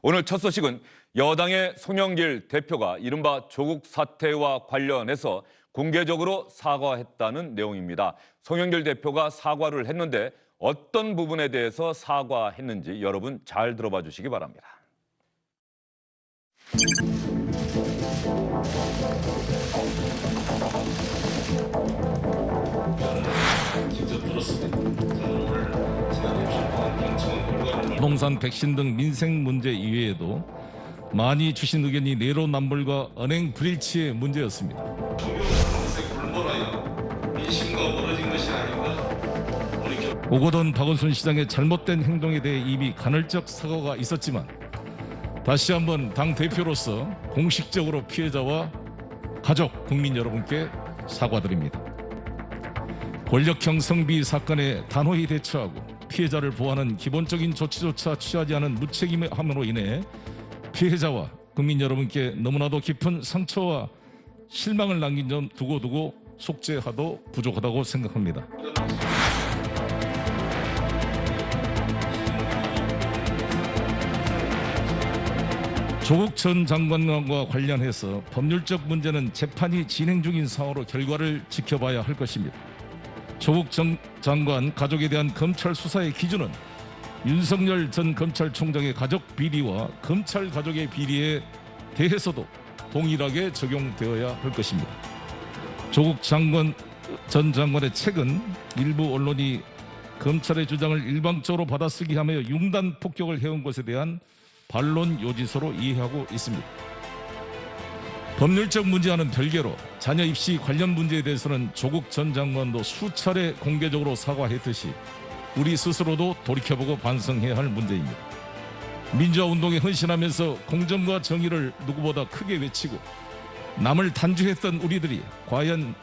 오늘 첫 소식은 여당의 송영길 대표가 이른바 조국 사태와 관련해서 공개적으로 사과했다는 내용입니다. 송영길 대표가 사과를 했는데 어떤 부분에 대해서 사과했는지 여러분 잘 들어봐 주시기 바랍니다. 부동산, 백신 등 민생 문제 이외에도 많이 주신 의견이 내로남불과 언행 불일치의 문제였습니다. 오거돈 박원순 시장의 잘못된 행동에 대해 이미 간헐적 사과가 있었지만 다시 한번 당 대표로서 공식적으로 피해자와 가족, 국민 여러분께 사과드립니다. 권력형 성비 사건에 단호히 대처하고 피해자를 보호하는 기본적인 조치조차 취하지 않은 무책임함으로 인해 피해자와 국민 여러분께 너무나도 깊은 상처와 실망을 남긴 점 두고두고 속죄하도 부족하다고 생각합니다. 조국 전 장관과 관련해서 법률적 문제는 재판이 진행 중인 상황으로 결과를 지켜봐야 할 것입니다. 조국 전 장관 가족에 대한 검찰 수사의 기준은 윤석열 전 검찰총장의 가족 비리와 검찰 가족의 비리에 대해서도 동일하게 적용되어야 할 것입니다. 조국 전 장관의 최근 일부 언론이 검찰의 주장을 일방적으로 받아쓰기 하며 융단 폭격을 해온 것에 대한 반론 요지서로 이해하고 있습니다. 법률적 문제와는 별개로 자녀 입시 관련 문제에 대해서는 조국 전 장관도 수차례 공개적으로 사과했듯이 우리 스스로도 돌이켜보고 반성해야 할 문제입니다. 민주화 운동에 헌신하면서 공정과 정의를 누구보다 크게 외치고 남을 단죄했던 우리들이 과연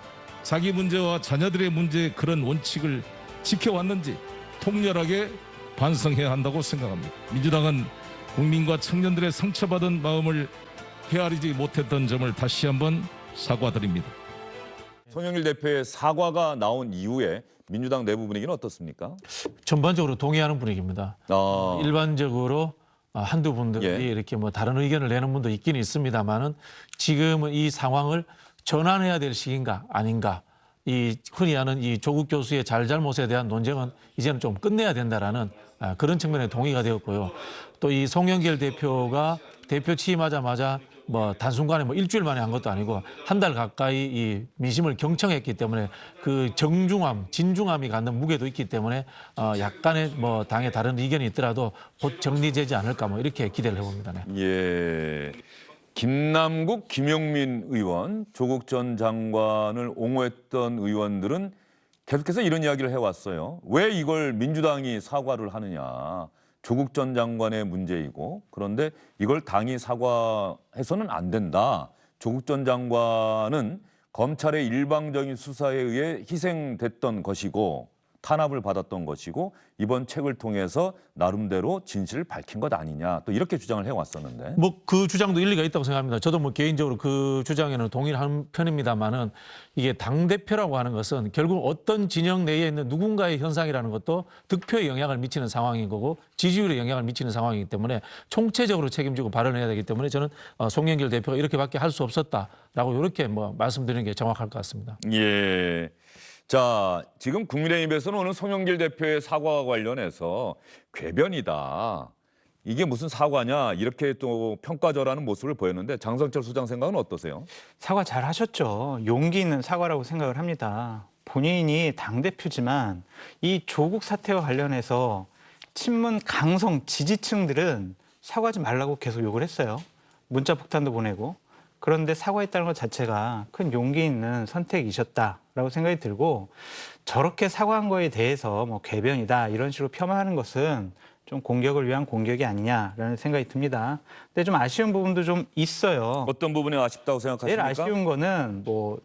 자기 문제와 자녀들의 문제에 그런 원칙을 지켜왔는지 통렬하게 반성해야 한다고 생각합니다. 민주당은 국민과 청년들의 상처받은 마음을 헤아리지 못했던 점을 다시 한번 사과드립니다. 송영길 대표의 사과가 나온 이후에 민주당 내부 분위기는 어떻습니까? 전반적으로 동의하는 분위기입니다. 일반적으로 한두 분들이 이렇게 뭐 다른 의견을 내는 분도 있긴 있습니다만은 지금은 이 상황을 전환해야 될 시기인가 아닌가. 이 흔히 하는 이 조국 교수의 잘잘못에 대한 논쟁은 이제는 좀 끝내야 된다라는 그런 측면에 동의가 되었고요. 또 이 송영길 대표가 대표 취임하자마자 뭐 단순간에 뭐 일주일 만에 한 것도 아니고 한 달 가까이 이 민심을 경청했기 때문에 그 정중함, 진중함이 갖는 무게도 있기 때문에 약간의 뭐 당에 다른 의견이 있더라도 곧 정리되지 않을까 뭐 이렇게 기대를 해봅니다. 네. 예. 김남국, 김용민 의원, 조국 전 장관을 옹호했던 의원들은 계속해서 이런 이야기를 해왔어요. 왜 이걸 민주당이 사과를 하느냐. 조국 전 장관의 문제이고 그런데 이걸 당이 사과해서는 안 된다. 조국 전 장관은 검찰의 일방적인 수사에 의해 희생됐던 것이고 탄압을 받았던 것이고 이번 책을 통해서 나름대로 진실을 밝힌 것 아니냐 또 이렇게 주장을 해왔었는데 뭐 그 주장도 일리가 있다고 생각합니다. 저도 뭐 개인적으로 그 주장에는 동의를 하는 편입니다만은 이게 당대표라고 하는 것은 결국 어떤 진영 내에 있는 누군가의 현상이라는 것도 득표에 영향을 미치는 상황인 거고 지지율에 영향을 미치는 상황이기 때문에 총체적으로 책임지고 발언해야 되기 때문에 저는 송영길 대표가 이렇게밖에 할 수 없었다라고 이렇게 뭐 말씀드리는 게 정확할 것 같습니다. 예. 자, 지금 국민의힘에서는 오늘 송영길 대표의 사과와 관련해서 궤변이다. 이게 무슨 사과냐 이렇게 또 평가절하는 모습을 보였는데 장성철 소장 생각은 어떠세요? 사과 잘 하셨죠. 용기 있는 사과라고 생각을 합니다. 본인이 당대표지만 이 조국 사태와 관련해서 친문 강성 지지층들은 사과하지 말라고 계속 욕을 했어요. 문자 폭탄도 보내고. 그런데 사과했다는 것 자체가 큰 용기 있는 선택이셨다라고 생각이 들고 저렇게 사과한 거에 대해서 뭐 궤변이다 이런 식으로 폄하하는 것은 좀 공격을 위한 공격이 아니냐라는 생각이 듭니다. 근데 좀 아쉬운 부분도 좀 있어요. 어떤 부분이 아쉽다고 생각하십니까? 제일 아쉬운 거는 뭐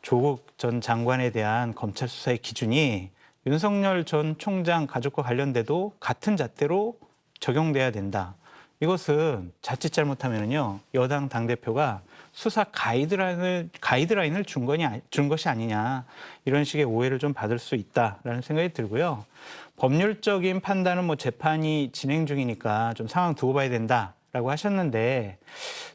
조국 전 장관에 대한 검찰 수사의 기준이 윤석열 전 총장 가족과 관련돼도 같은 잣대로 적용돼야 된다. 이것은 자칫 잘못하면요 여당 당대표가 수사 가이드라인을 준 것이 아니냐 이런 식의 오해를 좀 받을 수 있다라는 생각이 들고요. 법률적인 판단은 뭐 재판이 진행 중이니까 좀 상황 두고 봐야 된다라고 라고 하셨는데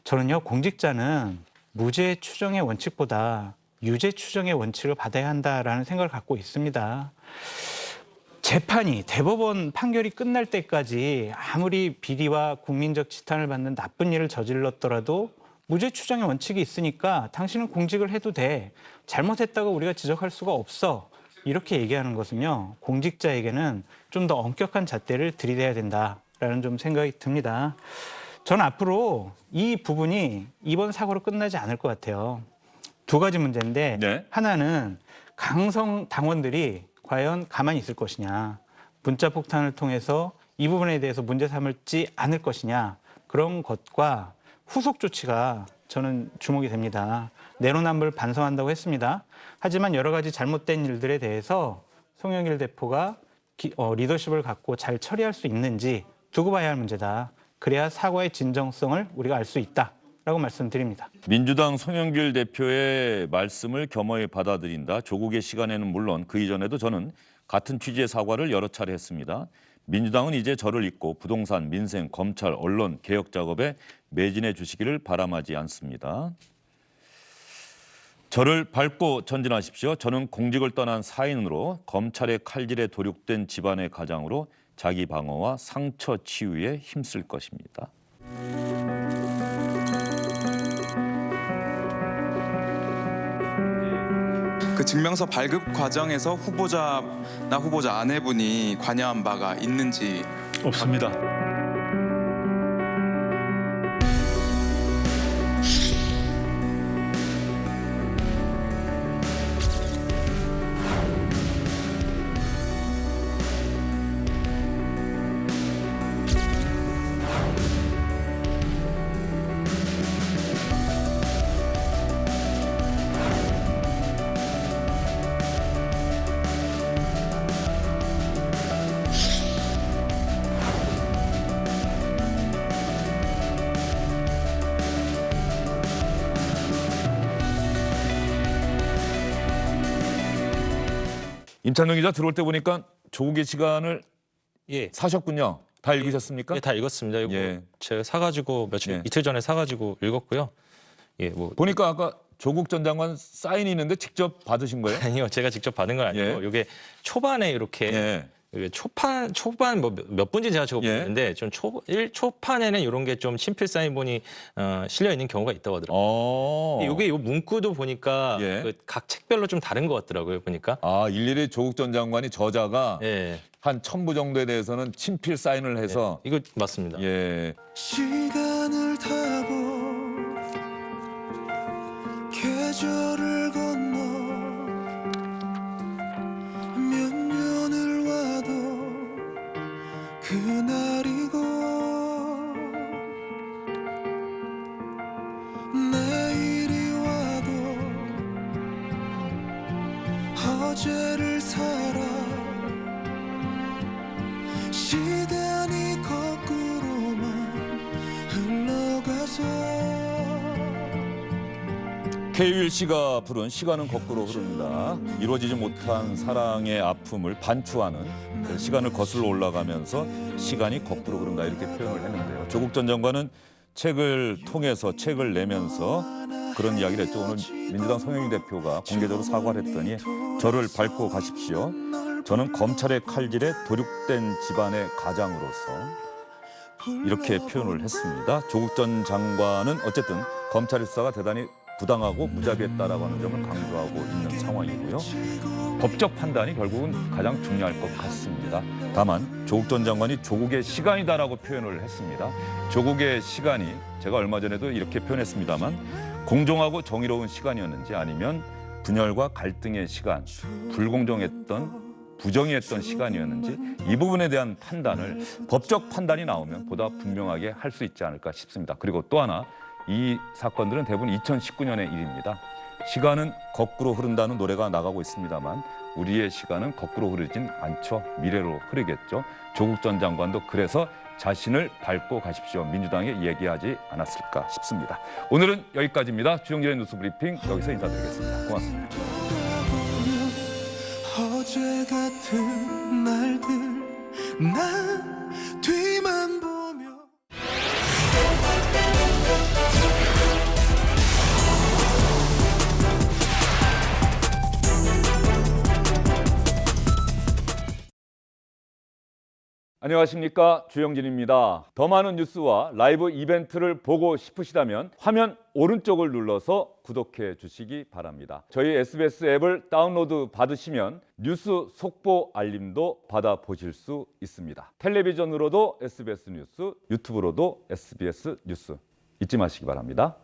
저는요, 공직자는 무죄 추정의 원칙보다 유죄 추정의 원칙을 받아야 한다라는 생각을 갖고 있습니다. 재판이 대법원 판결이 끝날 때까지 아무리 비리와 국민적 지탄을 받는 나쁜 일을 저질렀더라도 무죄 추정의 원칙이 있으니까 당신은 공직을 해도 돼. 잘못했다고 우리가 지적할 수가 없어. 이렇게 얘기하는 것은요, 공직자에게는 좀 더 엄격한 잣대를 들이대야 된다라는 좀 생각이 듭니다. 저는 앞으로 이 부분이 이번 사고로 끝나지 않을 것 같아요. 두 가지 문제인데 네. 하나는 강성 당원들이 과연 가만히 있을 것이냐, 문자 폭탄을 통해서 이 부분에 대해서 문제 삼을지 않을 것이냐, 그런 것과 후속 조치가 저는 주목이 됩니다. 내로남불 반성한다고 했습니다. 하지만 여러 가지 잘못된 일들에 대해서 송영길 대표가 리더십을 갖고 잘 처리할 수 있는지 두고 봐야 할 문제다. 그래야 사과의 진정성을 우리가 알 수 있다라고 말씀드립니다. 민주당 송영길 대표의 말씀을 겸허히 받아들인다. 조국의 시간에는 물론 그 이전에도 저는 같은 취지의 사과를 여러 차례 했습니다. 민주당은 이제 저를 잊고 부동산, 민생, 검찰, 언론 개혁 작업에 매진해 주시기를 바람하지 않습니다. 저를 밟고 전진하십시오. 저는 공직을 떠난 사인으로 검찰의 칼질에 도륙된 집안의 가장으로 자기 방어와 상처 치유에 힘쓸 것입니다. 그 증명서 발급 과정에서 후보자나 후보자 아내분이 관여한 바가 있는지 없습니다. 임찬영 기자 들어올 때 보니까 조국의 시간을 예, 사셨군요. 다 읽으셨습니까? 예, 다 읽었습니다. 이거 예. 제가 사가지고 이틀 전에 사가지고 읽었고요. 예, 뭐 보니까 아까 조국 전 장관 사인이 있는데 직접 받으신 거예요? 아니요, 제가 직접 받은 건 아니고 이게 초반에 이렇게 예. 이게 초반 뭐 몇 분인지 제가 적어 보는데 좀 초판에는 이런 게 좀 친필 사인본이 실려 있는 경우가 있다고 하더라고요. 이게 요 문구도 보니까 그 각 책별로 좀 다른 것 같더라고요. 보니까. 아, 일일이 조국 전 장관이 저자가 예, 한 1000부 정도에 대해서는 친필 사인을 해서 이거 맞습니다. 예. 시간을 타고 계절을 건너 몇 년을 와도 그날이고 내일이 와도 어제를 살아 시간이 거꾸로만 흘러가서 K.U.일 씨가 부른 시간은 거꾸로 흐릅니다. 이루어지지 못한 사랑의 아픔을 반추하는 그 시간을 거슬러 올라가면서 시간이 거꾸로 흐른다 이렇게 표현을 했는데요. 조국 전 장관은 책을 통해서 책을 내면서 그런 이야기를 했죠. 오늘 민주당 송영길 대표가 공개적으로 사과를 했더니 저를 밟고 가십시오. 저는 검찰의 칼질에 도륙된 집안의 가장으로서 이렇게 표현을 했습니다. 조국 전 장관은 어쨌든 검찰의 수사가 대단히 부당하고 무자비했다라고 하는 점을 강조하고 있는 상황이고요. 법적 판단이 결국은 가장 중요할 것 같습니다. 다만 조국 전 장관이 조국의 시간이다라고 표현을 했습니다. 조국의 시간이 제가 얼마 전에도 이렇게 표현했습니다만 공정하고 정의로운 시간이었는지 아니면 분열과 갈등의 시간, 불공정했던 부정의했던 시간이었는지 이 부분에 대한 판단을 법적 판단이 나오면 보다 분명하게 할 수 있지 않을까 싶습니다. 그리고 또 하나 이 사건들은 대부분 2019년의 일입니다. 시간은 거꾸로 흐른다는 노래가 나가고 있습니다만 우리의 시간은 거꾸로 흐르진 않죠. 미래로 흐르겠죠. 조국 전 장관도 그래서 자신을 밟고 가십시오. 민주당에 얘기하지 않았을까 싶습니다. 오늘은 여기까지입니다. 주영진의 뉴스 브리핑 여기서 인사드리겠습니다. 고맙습니다. 어제 같은 날들 난 뒤만 보며 안녕하십니까, 주영진입니다. 더 많은 뉴스와 라이브 이벤트를 보고 싶으시다면 화면 오른쪽을 눌러서 구독해 주시기 바랍니다. 저희 SBS 앱을 다운로드 받으시면 뉴스 속보 알림도 받아보실 수 있습니다. 텔레비전으로도 SBS 뉴스, 유튜브로도 SBS 뉴스 잊지 마시기 바랍니다.